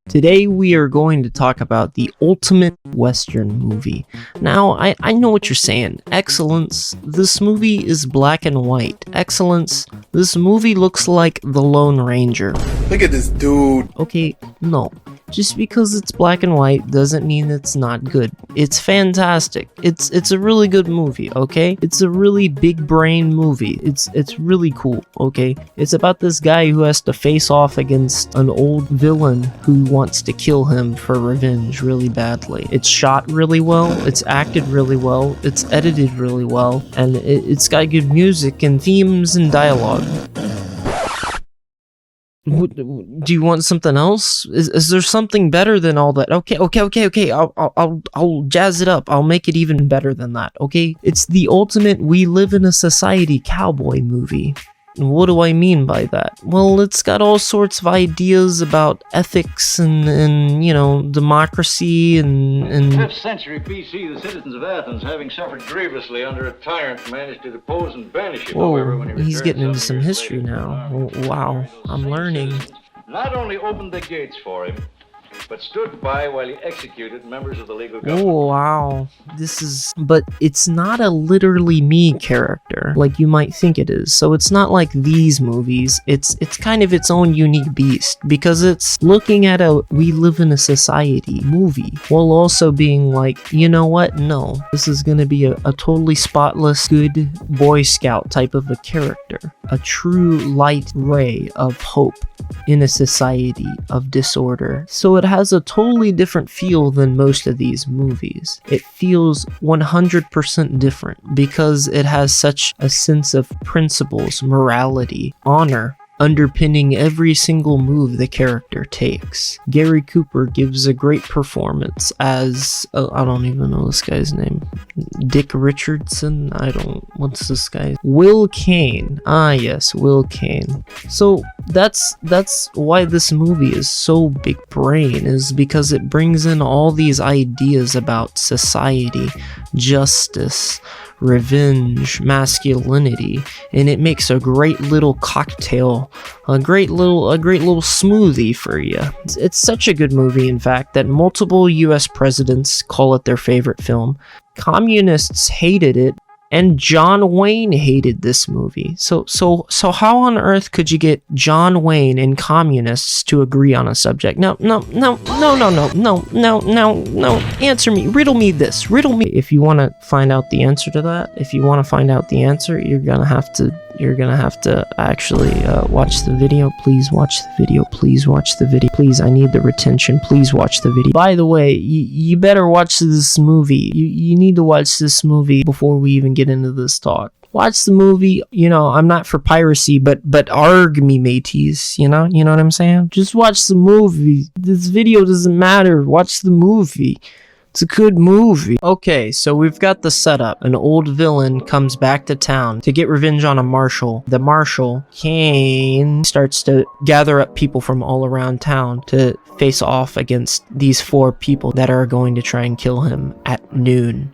Today we are going to talk about the ultimate Western movie. Now, I know what you're saying. Excellence, this movie is black and white. Excellence, this movie looks like The Lone Ranger. Look at this dude. Okay, no. Just because it's black and white doesn't mean it's not good. It's fantastic. It's a really good movie, okay? It's a really big brain movie. It's really cool, okay? It's about this guy who has to face off against an old villain who wants to kill him for revenge really badly. It's shot really well, it's acted really well, it's edited really well, and it's got good music and themes and dialogue. Do you want something else? Is there something better than all that? Okay. I'll jazz it up. I'll make it even better than that, okay? It's the ultimate we live in a society cowboy movie. And what do I mean by that? Well, it's got all sorts of ideas about ethics and you know, democracy and 5th century BC, the citizens of Athens, having suffered grievously under a tyrant, managed to depose and banish him. However, when he he's getting into some years history later, now. Wow, I'm learning. Not only opened the gates for him, but stood by while he executed members of the legal government. Oh, wow. But it's not a literally me character like you might think it is. So it's not like these movies. It's kind of its own unique beast because it's looking at a we live in a society movie while also being like, you know what? No, this is going to be a totally spotless, good Boy Scout type of a character. A true light ray of hope in a society of disorder. So it has a totally different feel than most of these movies. It feels 100% different because it has such a sense of principles, morality, honor, underpinning every single move the character takes. Gary Cooper gives a great performance as, I don't even know this guy's name. Dick Richardson? What's this guy? Will Kane. Ah yes, Will Kane. So that's why this movie is so big brain, is because it brings in all these ideas about society, justice, revenge, masculinity, and it makes a great little cocktail, a great little smoothie for you. It's such a good movie, in fact, that multiple US presidents call it their favorite film. Communists hated it, and John Wayne hated this movie. So how on earth could you get John Wayne and communists to agree on a subject? No. Answer me. Riddle me this. Riddle me. If you want to find out the answer to that, you're gonna have to actually watch the video. Please watch the video. Please watch the video. Please, I need the retention. Please watch the video. By the way, you better watch this movie. You need to watch this movie before we even get into this talk. Watch the movie. You know, I'm not for piracy, but arg me mateys. You know what I'm saying? Just watch the movie. This video doesn't matter. Watch the movie. It's a good movie. Okay, so we've got the setup. An old villain comes back to town to get revenge on a marshal. The marshal, Kane, starts to gather up people from all around town to face off against these 4 people that are going to try and kill him at noon.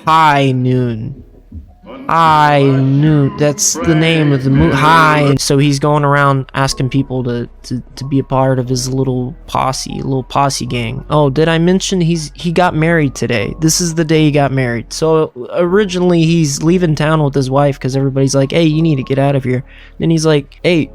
High noon. That's the name of the movie. High. So he's going around asking people to be a part of his little posse gang. Oh, did I mention he got married today? This is the day he got married. So originally he's leaving town with his wife because everybody's like, hey, you need to get out of here. Then he's like, hey,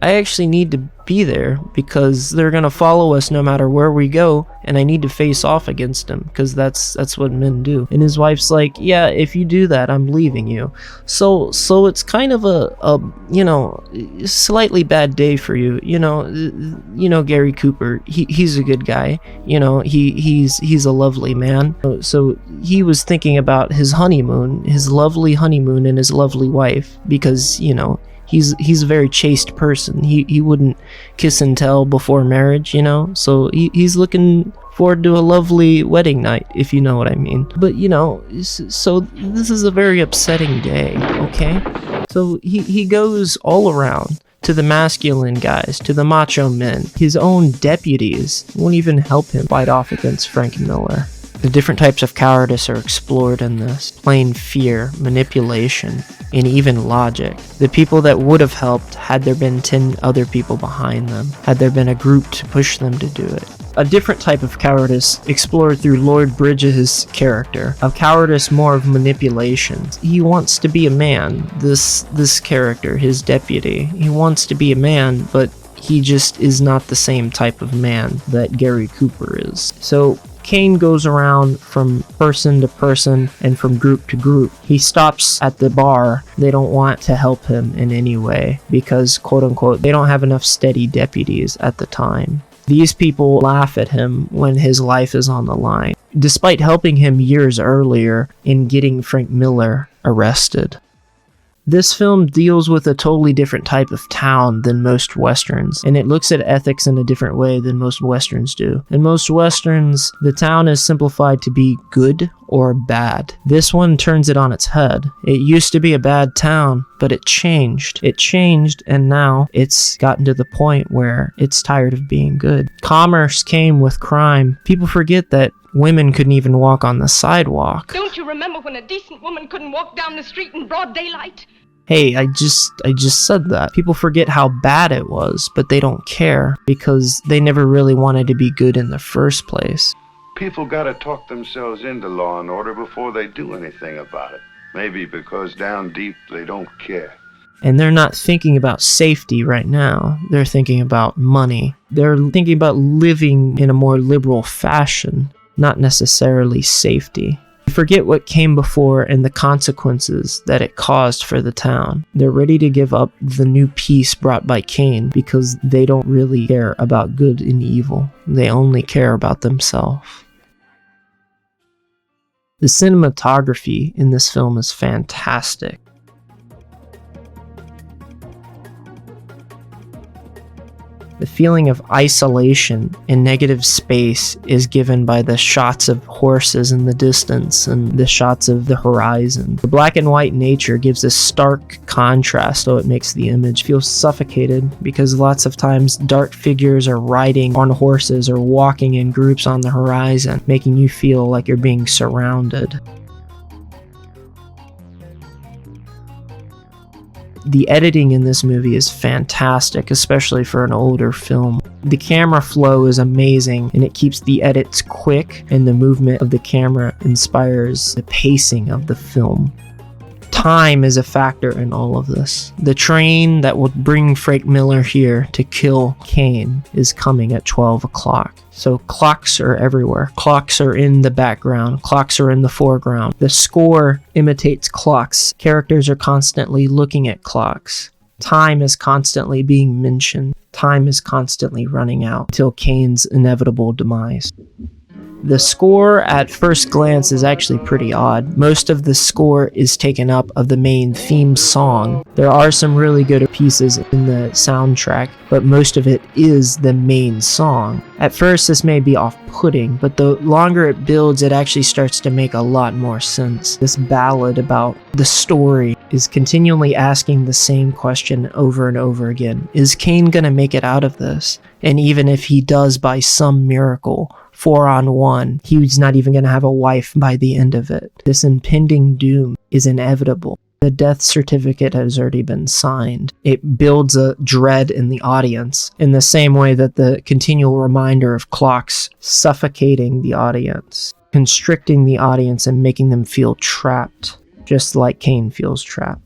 I actually need to be there because they're gonna follow us no matter where we go, and I need to face off against them because that's what men do. And his wife's like, yeah, if you do that, I'm leaving you. So it's kind of a you know, slightly bad day for you. You know Gary Cooper, he's a good guy. You know, he's a lovely man. So he was thinking about his honeymoon, his lovely honeymoon, and his lovely wife, because you know, he's a very chaste person. He wouldn't kiss and tell before marriage, you know? So he's looking forward to a lovely wedding night, if you know what I mean. But, you know, so this is a very upsetting day, okay? So he goes all around to the masculine guys, to the macho men. His own deputies won't even help him fight off against Frank Miller. The different types of cowardice are explored in this. Plain fear, manipulation, and even logic. The people that would have helped had there been 10 other people behind them, had there been a group to push them to do it. A different type of cowardice explored through Lloyd Bridges' character, of cowardice more of manipulation. He wants to be a man, this character, his deputy. He wants to be a man, but he just is not the same type of man that Gary Cooper is. So Kane goes around from person to person and from group to group. He stops at the bar. They don't want to help him in any way because, quote unquote, they don't have enough steady deputies at the time. These people laugh at him when his life is on the line, despite helping him years earlier in getting Frank Miller arrested. This film deals with a totally different type of town than most westerns, and it looks at ethics in a different way than most westerns do. In most westerns, the town is simplified to be good or bad. This one turns it on its head. It used to be a bad town, but it changed. It changed, and now it's gotten to the point where it's tired of being good. Commerce came with crime. People forget that women couldn't even walk on the sidewalk. Don't you remember when a decent woman couldn't walk down the street in broad daylight? Hey, I just said that. People forget how bad it was, but they don't care because they never really wanted to be good in the first place. People gotta talk themselves into law and order before they do anything about it. Maybe because down deep they don't care. And they're not thinking about safety right now. They're thinking about money. They're thinking about living in a more liberal fashion, not necessarily safety. Forget what came before and the consequences that it caused for the town. They're ready to give up the new peace brought by Kane because they don't really care about good and evil. They only care about themselves. The cinematography in this film is fantastic. The feeling of isolation and negative space is given by the shots of horses in the distance and the shots of the horizon. The black and white nature gives a stark contrast, so it makes the image feel suffocated because lots of times dark figures are riding on horses or walking in groups on the horizon, making you feel like you're being surrounded. The editing in this movie is fantastic, especially for an older film. The camera flow is amazing, and it keeps the edits quick, and the movement of the camera inspires the pacing of the film. Time is a factor in all of this. The train that will bring Frank Miller here to kill Kane is coming at 12 o'clock. So clocks are everywhere. Clocks are in the background. Clocks are in the foreground. The score imitates clocks. Characters are constantly looking at clocks. Time is constantly being mentioned. Time is constantly running out until Kane's inevitable demise. The score at first glance is actually pretty odd. Most of the score is taken up of the main theme song. There are some really good pieces in the soundtrack, but most of it is the main song. At first this may be off-putting, but the longer it builds, it actually starts to make a lot more sense. This ballad about the story is continually asking the same question over and over again. Is Kane gonna make it out of this? And even if he does by some miracle, 4-on-1, he's not even going to have a wife by the end of it. This impending doom is inevitable. The death certificate has already been signed. It builds a dread in the audience in the same way that the continual reminder of clocks suffocating the audience, constricting the audience and making them feel trapped, just like Kane feels trapped.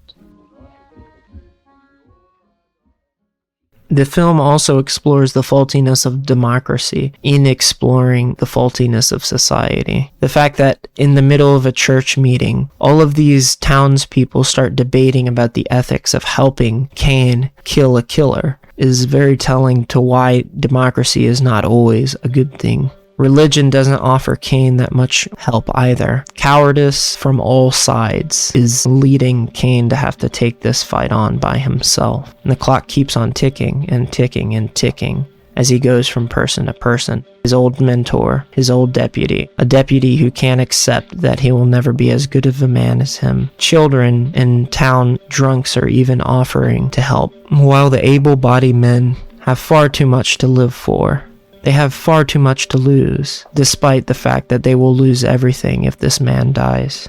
The film also explores the faultiness of democracy in exploring the faultiness of society. The fact that in the middle of a church meeting, all of these townspeople start debating about the ethics of helping Kane kill a killer is very telling to why democracy is not always a good thing. Religion doesn't offer Kane that much help either. Cowardice from all sides is leading Kane to have to take this fight on by himself. And the clock keeps on ticking and ticking and ticking as he goes from person to person. His old mentor, his old deputy, a deputy who can't accept that he will never be as good of a man as him. Children and town drunks are even offering to help, while the able-bodied men have far too much to live for. They have far too much to lose, despite the fact that they will lose everything if this man dies.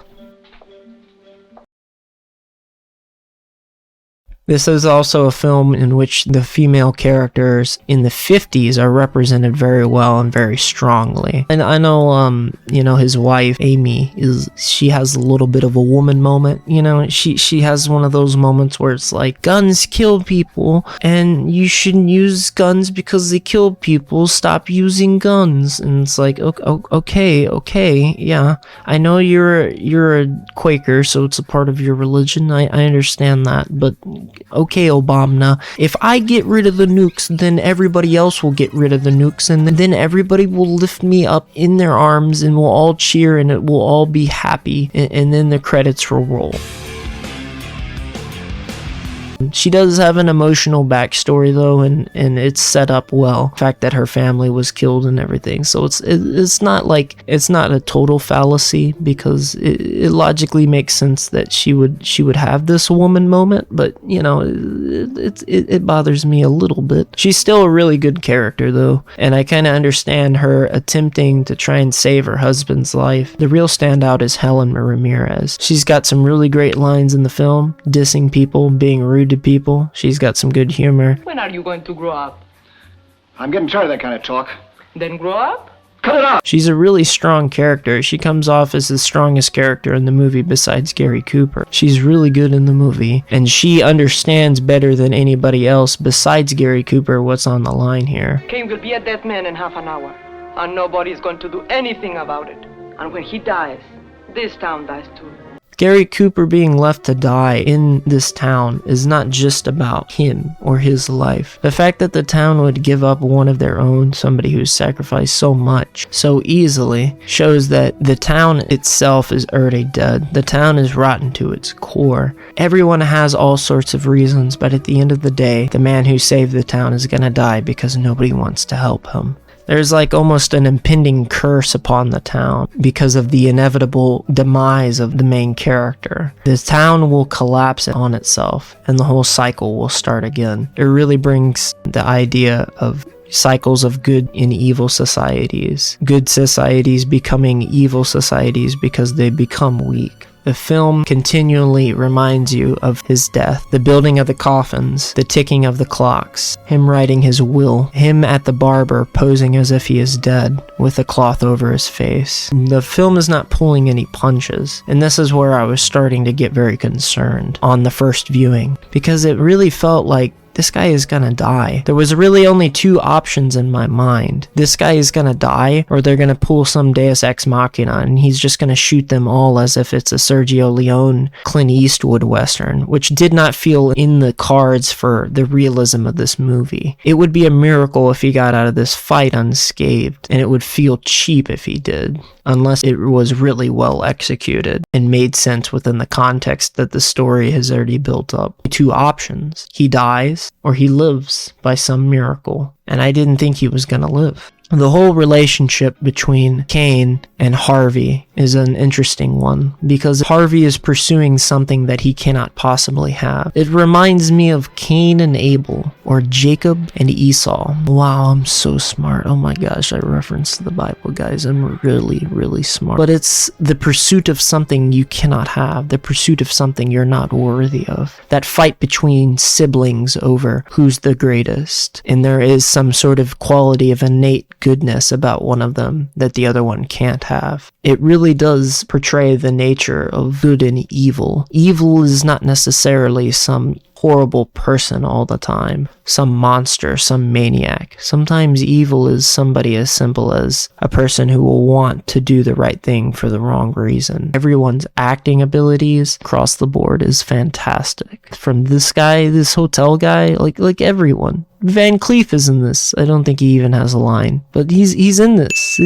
This is also a film in which the female characters in the 50s are represented very well and very strongly. And I know, you know, his wife, Amy, she has a little bit of a woman moment. You know, she has one of those moments where it's like, guns kill people, and you shouldn't use guns because they kill people. Stop using guns. And it's like, okay, yeah. I know you're a Quaker, so it's a part of your religion. I understand that, but okay, Obama, if I get rid of the nukes, then everybody else will get rid of the nukes, and then everybody will lift me up in their arms, and we'll all cheer, and it will all be happy, and then the credits will roll. She does have an emotional backstory though, and it's set up well. The fact that her family was killed and everything, so it's not like, it's not a total fallacy, because it logically makes sense that she would have this woman moment, but you know, it bothers me a little bit. She's still a really good character though, and I kind of understand her attempting to try and save her husband's life. The real standout is Helen Ramirez. She's got some really great lines in the film, dissing people, being rude to people. She's got some good humor. When are you going to grow up? I'm getting tired of that kind of talk. Then grow up? Cut it out! She's a really strong character. She comes off as the strongest character in the movie besides Gary Cooper. She's really good in the movie, and she understands better than anybody else besides Gary Cooper what's on the line here. Kane will be a dead man in half an hour, and nobody is going to do anything about it. And when he dies, this town dies too. Gary Cooper being left to die in this town is not just about him or his life. The fact that the town would give up one of their own, somebody who's sacrificed so much, so easily, shows that the town itself is already dead. The town is rotten to its core. Everyone has all sorts of reasons, but at the end of the day, the man who saved the town is gonna die because nobody wants to help him. There's like almost an impending curse upon the town because of the inevitable demise of the main character. The town will collapse on itself and the whole cycle will start again. It really brings the idea of cycles of good and evil societies. Good societies becoming evil societies because they become weak. The film continually reminds you of his death, the building of the coffins, the ticking of the clocks, him writing his will, him at the barber posing as if he is dead with a cloth over his face. The film is not pulling any punches, and this is where I was starting to get very concerned on the first viewing, because it really felt like this guy is gonna die. There was really only two options in my mind. This guy is gonna die, or they're gonna pull some Deus Ex Machina and he's just gonna shoot them all as if it's a Sergio Leone, Clint Eastwood Western, which did not feel in the cards for the realism of this movie. It would be a miracle if he got out of this fight unscathed, and it would feel cheap if he did, unless it was really well executed and made sense within the context that the story has already built up. Two options. He dies, or he lives by some miracle, and I didn't think he was gonna live. The whole relationship between Kane and Harvey is an interesting one, because Harvey is pursuing something that he cannot possibly have. It reminds me of Cain and Abel, or Jacob and Esau. Wow, I'm so smart. Oh my gosh, I referenced the Bible, guys. I'm really, really smart. But it's the pursuit of something you cannot have, the pursuit of something you're not worthy of. That fight between siblings over who's the greatest, and there is some sort of quality of innate goodness about one of them that the other one can't have. It really does portray the nature of good and evil. Evil is not necessarily some horrible person all the time, some monster, some maniac. Sometimes evil is somebody as simple as a person who will want to do the right thing for the wrong reason. Everyone's acting abilities across the board is fantastic. From this guy, this hotel guy, like everyone. Van Cleef is in this. I don't think he even has a line, but he's in this.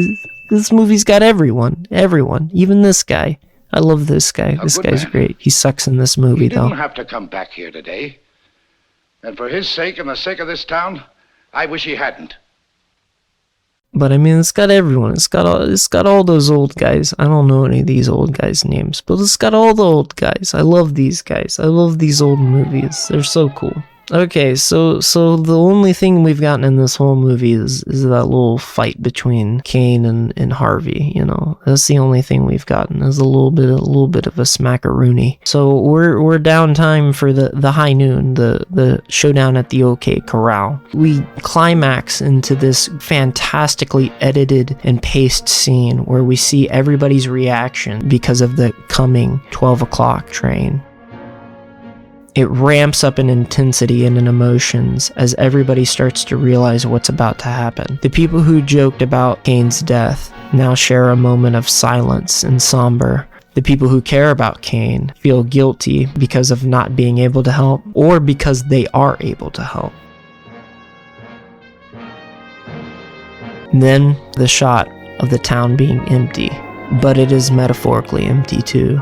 This movie's got everyone, even this guy. I love this guy. This guy's great. He sucks in this movie, though. He didn't have to come back here today. And for his sake and the sake of this town, I wish he hadn't. But I mean, it's got everyone. It's got all those old guys. I don't know any of these old guys' names, but it's got all the old guys. I love these guys. I love these old movies. They're so cool. Okay, so the only thing we've gotten in this whole movie is that little fight between Kane and Harvey. You know, that's the only thing we've gotten. Is a little bit of a smackaroony. So we're downtime for the high noon, the showdown at the OK Corral. We climax into this fantastically edited and paced scene where we see everybody's reaction because of the coming 12 o'clock train. It ramps up in intensity and in emotions as everybody starts to realize what's about to happen. The people who joked about Kane's death now share a moment of silence and somber. The people who care about Kane feel guilty because of not being able to help, or because they are able to help. Then the shot of the town being empty, but it is metaphorically empty too.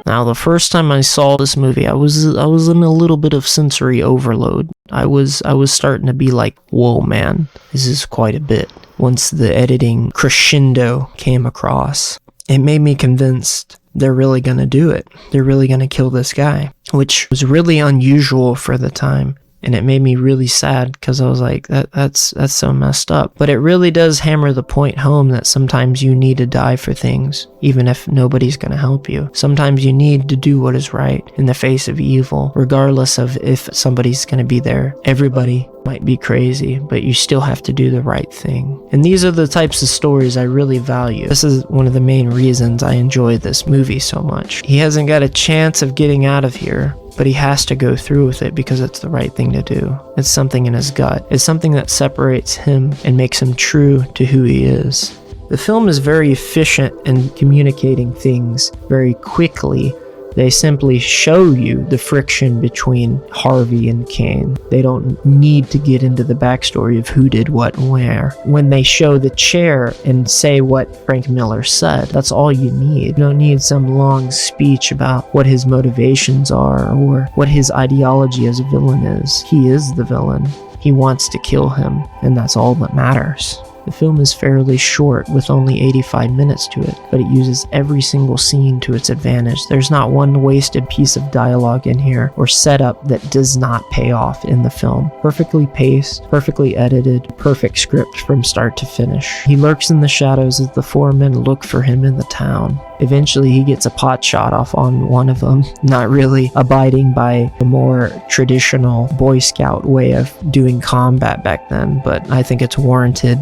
Now, the first time I saw this movie, I was in a little bit of sensory overload. I was starting to be like, whoa, man, this is quite a bit. Once the editing crescendo came across, it made me convinced they're really gonna do it. They're really gonna kill this guy, which was really unusual for the time. And it made me really sad because I was like, that's so messed up. But it really does hammer the point home that sometimes you need to die for things, even if nobody's going to help you. Sometimes you need to do what is right in the face of evil, regardless of if somebody's going to be there. Everybody might be crazy, but you still have to do the right thing. And these are the types of stories I really value. This is one of the main reasons I enjoy this movie so much. He hasn't got a chance of getting out of here, but he has to go through with it because it's the right thing to do. It's something in his gut. It's something that separates him and makes him true to who he is. The film is very efficient in communicating things very quickly. They simply show you the friction between Harvey and Kane. They don't need to get into the backstory of who did what and where. When they show the chair and say what Frank Miller said, that's all you need. You don't need some long speech about what his motivations are or what his ideology as a villain is. He is the villain. He wants to kill him, and that's all that matters. The film is fairly short with only 85 minutes to it, but it uses every single scene to its advantage. There's not one wasted piece of dialogue in here or setup that does not pay off in the film. Perfectly paced, perfectly edited, perfect script from start to finish. He lurks in the shadows as the four men look for him in the town. Eventually he gets a pot shot off on one of them, not really abiding by the more traditional Boy Scout way of doing combat back then, but I think it's warranted.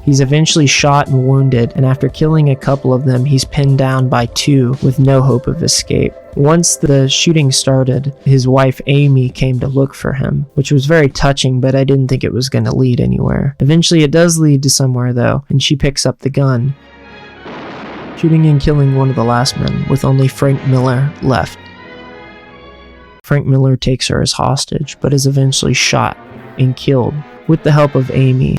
He's eventually shot and wounded, and after killing a couple of them, he's pinned down by two with no hope of escape. Once the shooting started, his wife Amy came to look for him, which was very touching, but I didn't think it was going to lead anywhere. Eventually it does lead to somewhere though, and she picks up the gun, shooting and killing one of the last men, with only Frank Miller left. Frank Miller takes her as hostage, but is eventually shot and killed with the help of Amy.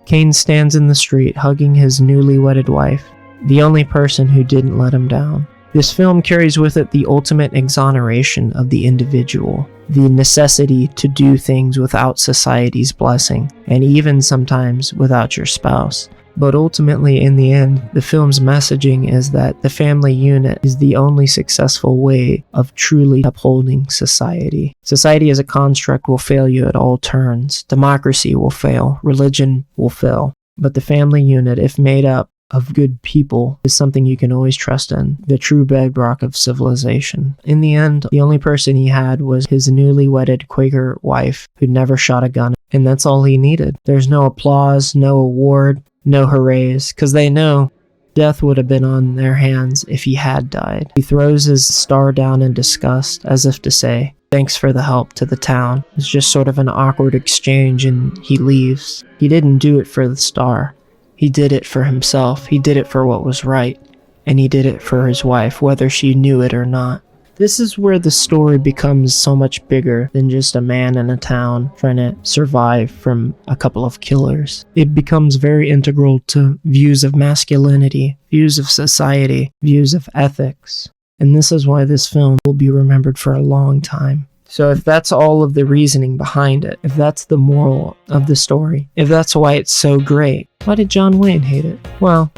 Kane stands in the street hugging his newly wedded wife, the only person who didn't let him down. This film carries with it the ultimate exoneration of the individual, the necessity to do things without society's blessing, and even sometimes without your spouse. But ultimately, in the end, the film's messaging is that the family unit is the only successful way of truly upholding society. Society as a construct will fail you at all turns. Democracy will fail. Religion will fail. But the family unit, if made up of good people, is something you can always trust in, the true bedrock of civilization. In the end, the only person he had was his newly wedded Quaker wife who'd never shot a gun, and that's all he needed. There's no applause, no award, no hoorays, because they know death would have been on their hands if he had died. He throws his star down in disgust, as if to say, thanks for the help to the town. It's just sort of an awkward exchange, and he leaves. He didn't do it for the star. He did it for himself. He did it for what was right, and he did it for his wife, whether she knew it or not. This is where the story becomes so much bigger than just a man in a town trying to survive from a couple of killers. It becomes very integral to views of masculinity, views of society, views of ethics. And this is why this film will be remembered for a long time. So if that's all of the reasoning behind it, if that's the moral of the story, if that's why it's so great, why did John Wayne hate it? Well,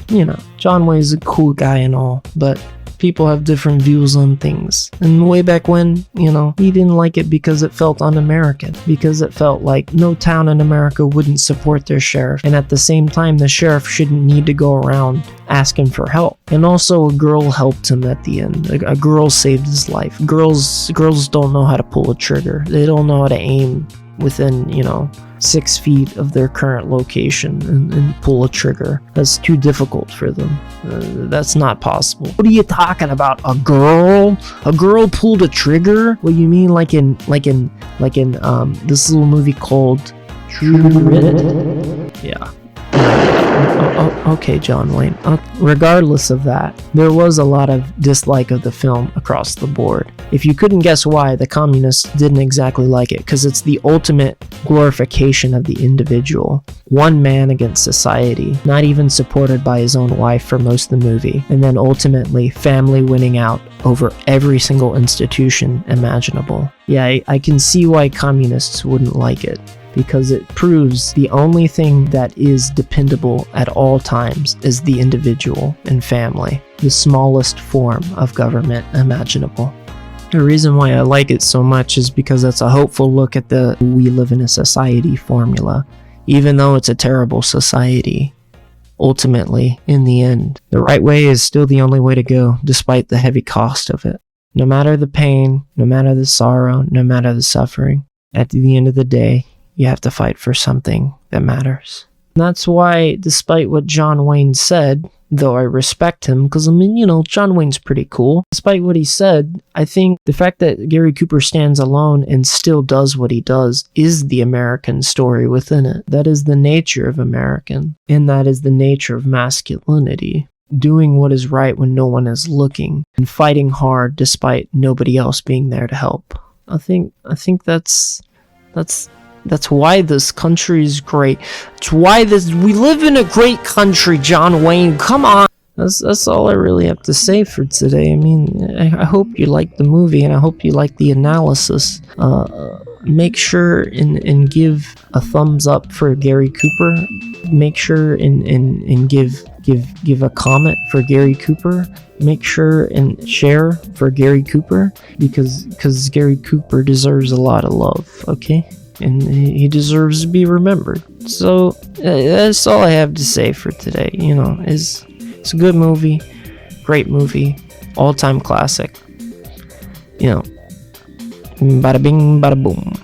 John Wayne's a cool guy and all, but people have different views on things. And way back when, he didn't like it because it felt un-American, because it felt like no town in America wouldn't support their sheriff, and at the same time, the sheriff shouldn't need to go around asking for help. And also, a girl helped him at the end. A girl saved his life. Girls don't know how to pull a trigger. They don't know how to aim within, 6 feet of their current location and pull a trigger. That's too difficult for them. That's not possible. What are you talking about? A girl? A girl pulled a trigger? What do you mean, like in this little movie called True Grit? Yeah. Okay, John Wayne. Regardless of that, there was a lot of dislike of the film across the board. If you couldn't guess why, the communists didn't exactly like it, because it's the ultimate glorification of the individual. One man against society, not even supported by his own wife for most of the movie, and then ultimately family winning out over every single institution imaginable. Yeah, I can see why communists wouldn't like it, because it proves the only thing that is dependable at all times is the individual and family, the smallest form of government imaginable. The reason why I like it so much is because it's a hopeful look at the "we live in a society" formula. Even though it's a terrible society, ultimately, in the end, the right way is still the only way to go, despite the heavy cost of it. No matter the pain, no matter the sorrow, no matter the suffering, at the end of the day, you have to fight for something that matters. And that's why, despite what John Wayne said, though I respect him, because John Wayne's pretty cool. Despite what he said, I think the fact that Gary Cooper stands alone and still does what he does is the American story within it. That is the nature of American, and that is the nature of masculinity. Doing what is right when no one is looking, and fighting hard despite nobody else being there to help. I think that's why this country is great. It's why we live in a great country, John Wayne. Come on. That's all I really have to say for today. I mean, I hope you liked the movie, and I hope you liked the analysis. Make sure and give a thumbs up for Gary Cooper. Make sure and give a comment for Gary Cooper. Make sure and share for Gary Cooper, because Gary Cooper deserves a lot of love, okay? And he deserves to be remembered. So that's all I have to say for today. It's a good movie, great movie, all-time classic. Bada bing, bada boom.